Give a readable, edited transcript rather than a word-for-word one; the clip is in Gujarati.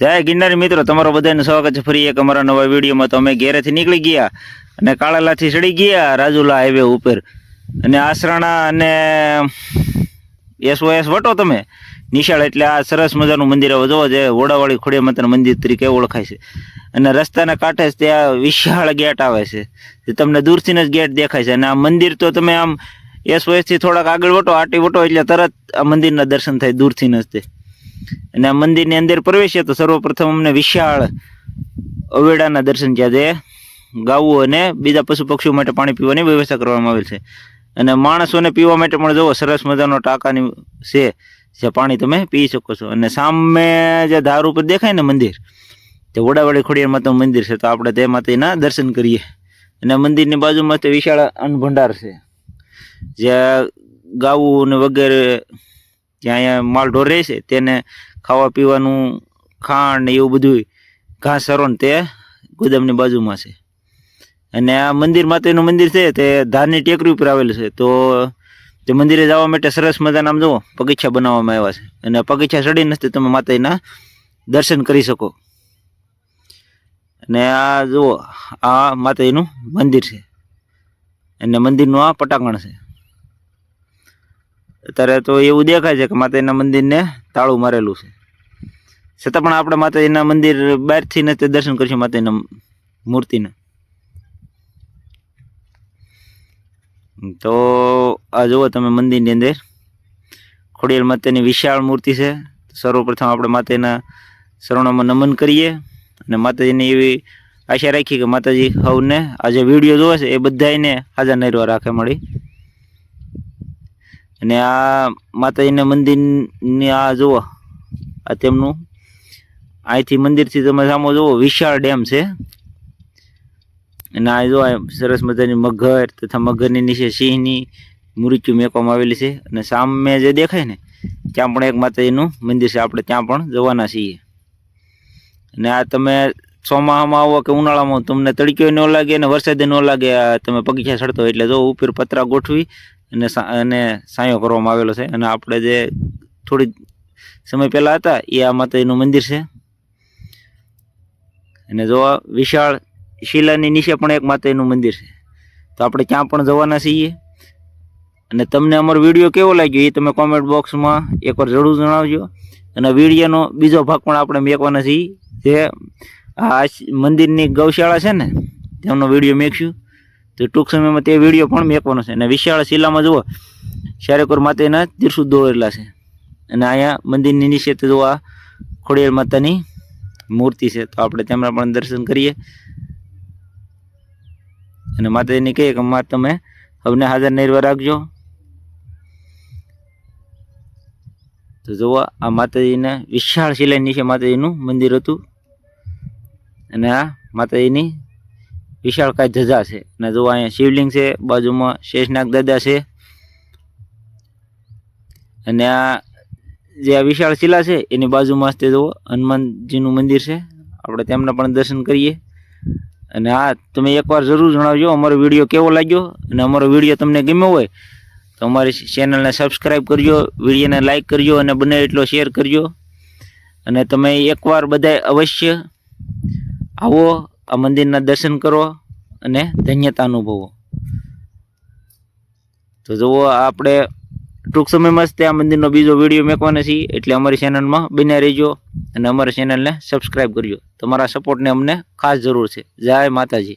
જય ગિરનારી મિત્રો, તમારો બધાને સ્વાગત છે ફરી એક અમારા નવા વિડીયોમાં। તો અમે ઘેરેથી નીકળી ગયા અને કાળાલાથી ચડી ગયા રાજુલા હાઈવે ઉપર અને આસરાણા અને SOS વટો તમે નિશાળ એટલે આ સરસ મજાનું મંદિર આવે જોવો જે ઓડાવાળી ખોડિયાર માતાનું મંદિર તરીકે ઓળખાય છે। અને રસ્તાના કાંઠે જ ત્યાં વિશાળ ગેટ આવે છે જે તમને દૂરથી જ ગેટ દેખાય છે। અને આ મંદિર તો તમે આમ SOS થી થોડાક આગળ વટો આટી વટો એટલે તરત આ મંદિરના દર્શન થાય દૂરથી જ તે। અને આ મંદિરની અંદર પ્રવેશીએ તો સર્વપ્રથમ અમને વિશાળ અવેડાના દર્શન થયા છે। ગાવું અને બીજા પશુ પક્ષીઓ માટે પાણી પીવાની વ્યવસ્થા કરવામાં આવેલ છે અને માણસોને પીવા માટે પણ જોવો સરસ મજાનો ટાંકાની છે જે પાણી તમે પી શકો છો। અને સામે જે ધાર ઉપર દેખાય ને મંદિર તે ઓડાવાળી ખોડિયાર માતાનું મંદિર છે, તો આપણે તે માતાના દર્શન કરીએ। અને મંદિરની બાજુમાં તે વિશાળ અન્ન ભંડાર છે જ્યાં ગાવું ને વગેરે ત્યાં અહીંયા માલ ઢોર રહે છે તેને ખાવા પીવાનું ખાંડ ને એવું બધું ઘાસ સરો ને તે ગોદામની બાજુમાં છે। અને આ મંદિર માતાનું મંદિર છે તે ધારની ટેકરી ઉપર આવેલું છે, તો તે મંદિરે જવા માટે સરસ મજાના આમ જુઓ પગથિયા બનાવવામાં આવ્યા છે અને પગથિયા ચડીને તમે માતાના દર્શન કરી શકો। અને આ જુઓ આ માતાનું મંદિર છે અને મંદિરનું આ પટાંગણ છે। અત્યારે તો એવું દેખાય છે કે માતાજીના મંદિરને તાળું મારેલું છે, છતાં પણ આપણે માતાજીના મંદિર બહારથી ને તે દર્શન કરીશું માતાજીના મૂર્તિને। તો આ જુઓ તમે મંદિરની અંદર ખોડિયાર માતાની વિશાળ મૂર્તિ છે। સર્વપ્રથમ આપણે માતાજીના શરણોમાં નમન કરીએ અને માતાજીની એવી આશા રાખીએ કે માતાજી સૌને આ જે વિડીયો જોવે છે એ બધાને હાજર નરવા રાખે મળી। અને આ માતાજીના મંદિરની આ જુઓ આ તેમનું અહીંથી મંદિરથી તમે સામો જુઓ વિશાળ ડેમ છે અને આ જો સરસ મજાની મગર તથા મગરની નીચે સિંહની મૂર્તિઓ મેકવામાં આવેલી છે। અને સામે જે દેખાય ને ત્યાં પણ એક માતાજીનું મંદિર છે, આપણે ત્યાં પણ જવાના છીએ। અને આ તમે ચોમાસામાં આવો કે ઉનાળામાં તમને તડક્યો ન લાગે અને વરસાદ ન લાગે, તમે પગથિયા ચડતો એટલે જો ઉપર પતરા ગોઠવી અને સાયો કરવામાં આવેલો છે। અને આપણે જે થોડી સમય પહેલાં હતા એ આ માતાજીનું મંદિર છે। અને જો વિશાળ શિલાની નીચે પણ એક માતાજીનું મંદિર છે, તો આપણે ત્યાં પણ જવાના છીએ। અને તમને અમારો વિડીયો કેવો લાગ્યો એ તમે કોમેન્ટ બોક્સમાં એકવાર જરૂર જણાવજો। અને વિડીયોનો બીજો ભાગ પણ આપણે મેકવાના છીએ, જે આ મંદિરની ગૌશાળા છે ને તેમનો વિડીયો મેકશું, તો ટૂંક સમયમાં તે વિડીયો પણ મેકવાનો છે। અને વિશાળ શિલામાં જુઓ ચારેકોર માતાજીના ત્રિશૂળ દોરેલા છે અને અહીંયા મંદિરની નીચે તો જો આ ખોડિયાર માતાની મૂર્તિ છે, તો આપણે તેમના પણ દર્શન કરીએ અને માતાજીને કહીએ કે માં તમે હવને હાજર નરવા રાખજો। તો જુઓ આ માતાજીના વિશાળ શિલા નીચે માતાજીનું મંદિર હતું અને આ માતાજીની વિશાળ કાંઈ ધજા છે। અને જુઓ અહીંયા શિવલિંગ છે, બાજુમાં શેષનાગ દાદા છે અને આ જે આ વિશાળ શિલા છે એની બાજુમાં તે જુઓ હનુમાનજીનું મંદિર છે, આપણે તેમના પણ દર્શન કરીએ। અને હા તમે એકવાર જરૂર જણાવજો અમારો વિડીયો કેવો લાગ્યો, અને અમારો વિડીયો તમને ગમ્યો હોય તો અમારી ચેનલને સબસ્ક્રાઈબ કરજો, વિડીયોને લાઈક કરજો અને બને એટલો શેર કરજો। અને તમે એકવાર બધાય અવશ્ય આવો, આ મંદિરના દર્શન કરો અને ધન્યતા અનુભવો। તો જુઓ આપણે ટૂંક સમયમાં જ આ મંદિરનો બીજો વિડીયો મેકવાના છીએ, એટલે અમારી ચેનલમાં બન્યા રહેજો અને અમારી ચેનલને સબસ્ક્રાઈબ કરજો। તમારા સપોર્ટને અમને ખાસ જરૂર છે। જય માતાજી।